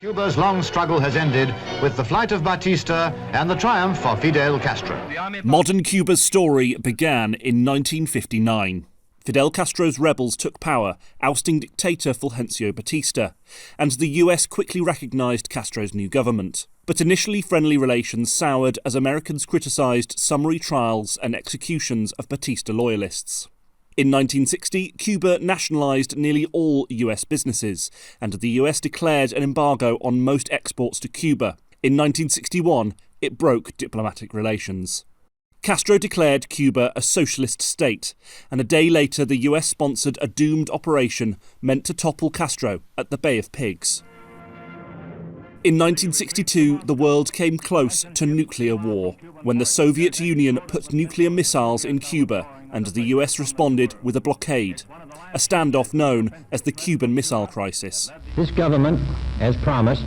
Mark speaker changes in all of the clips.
Speaker 1: Cuba's long struggle has ended with the flight of Batista and the triumph of Fidel Castro.
Speaker 2: Modern Cuba's story began in 1959. Fidel Castro's rebels took power, ousting dictator Fulgencio Batista, and the US quickly recognized Castro's new government. But initially friendly relations soured as Americans criticized summary trials and executions of Batista loyalists. In 1960, Cuba nationalized nearly all US businesses, and the US declared an embargo on most exports to Cuba. In 1961, it broke diplomatic relations. Castro declared Cuba a socialist state, and a day later the US sponsored a doomed operation meant to topple Castro at the Bay of Pigs. In 1962, the world came close to nuclear war, when the Soviet Union put nuclear missiles in Cuba and the US responded with a blockade, a standoff known as the Cuban Missile Crisis.
Speaker 3: This government, as promised,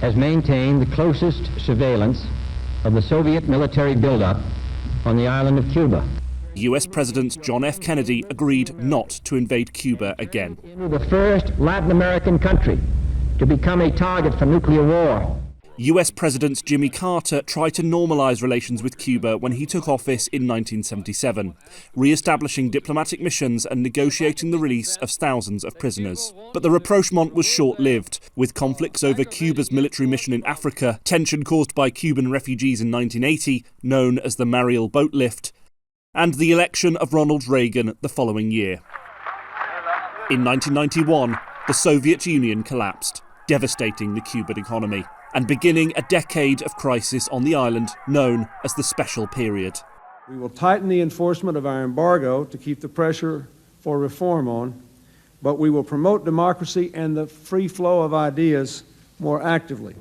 Speaker 3: has maintained the closest surveillance of the Soviet military buildup on the island of Cuba.
Speaker 2: US President John F. Kennedy agreed not to invade Cuba again.
Speaker 3: The first Latin American country to become a target for nuclear war.
Speaker 2: US President Jimmy Carter tried to normalize relations with Cuba when he took office in 1977, re-establishing diplomatic missions and negotiating the release of thousands of prisoners. But the rapprochement was short-lived, with conflicts over Cuba's military mission in Africa, tension caused by Cuban refugees in 1980, known as the Mariel Boat Lift, and the election of Ronald Reagan the following year. In 1991, the Soviet Union collapsed, devastating the Cuban economy, and beginning a decade of crisis on the island known as the Special Period.
Speaker 4: We will tighten the enforcement of our embargo to keep the pressure for reform on, but we will promote democracy and the free flow of ideas more actively.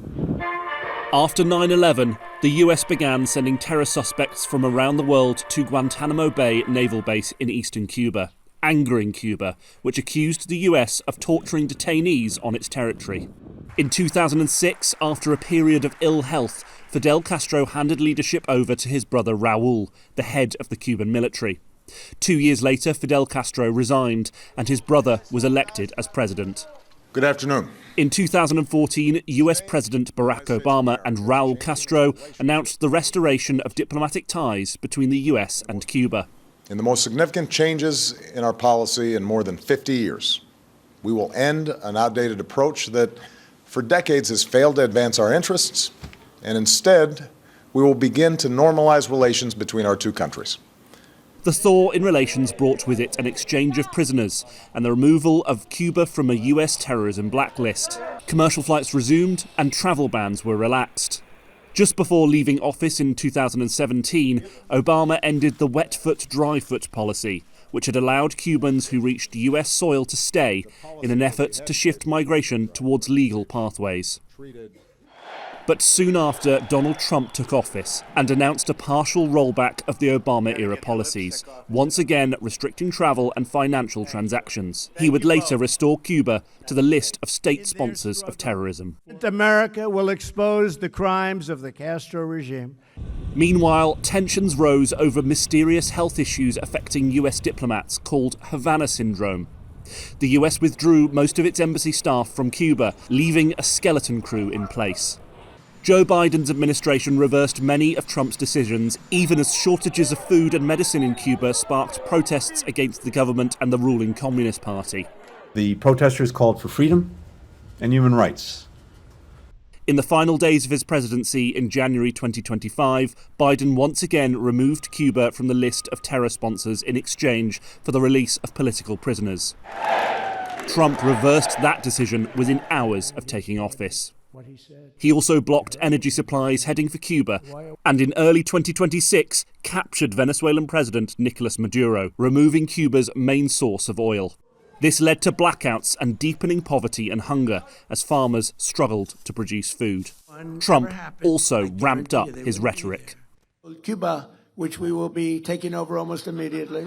Speaker 2: After 9/11, the US began sending terror suspects from around the world to Guantanamo Bay naval base in eastern Cuba, angering Cuba, which accused the US of torturing detainees on its territory. In 2006, after a period of ill health, Fidel Castro handed leadership over to his brother Raúl, the head of the Cuban military. 2 years later, Fidel Castro resigned, and his brother was elected as president.
Speaker 5: Good afternoon.
Speaker 2: In 2014, US President Barack Obama and Raúl Castro announced the restoration of diplomatic ties between the US and Cuba.
Speaker 5: In the most significant changes in our policy in more than 50 years, we will end an outdated approach that for decades has failed to advance our interests, and instead, we will begin to normalize relations between our two countries.
Speaker 2: The thaw in relations brought with it an exchange of prisoners and the removal of Cuba from a US terrorism blacklist. Commercial flights resumed and travel bans were relaxed. Just before leaving office in 2017, Obama ended the wet foot, dry foot policy, which had allowed Cubans who reached US soil to stay in an effort to shift migration towards legal pathways. But soon after, Donald Trump took office and announced a partial rollback of the Obama-era policies, once again restricting travel and financial transactions. He would later restore Cuba to the list of state sponsors of terrorism.
Speaker 6: America will expose the crimes of the Castro regime.
Speaker 2: Meanwhile, tensions rose over mysterious health issues affecting US diplomats called Havana Syndrome. The US withdrew most of its embassy staff from Cuba, leaving a skeleton crew in place. Joe Biden's administration reversed many of Trump's decisions, even as shortages of food and medicine in Cuba sparked protests against the government and the ruling Communist Party.
Speaker 7: The protesters called for freedom and human rights.
Speaker 2: In the final days of his presidency in January 2025, Biden once again removed Cuba from the list of terror sponsors in exchange for the release of political prisoners. Trump reversed that decision within hours of taking office. He also blocked energy supplies heading for Cuba and in early 2026 captured Venezuelan President Nicolas Maduro, removing Cuba's main source of oil. This led to blackouts and deepening poverty and hunger as farmers struggled to produce food. Trump also ramped up his rhetoric.
Speaker 6: Cuba, which we will be taking over almost immediately.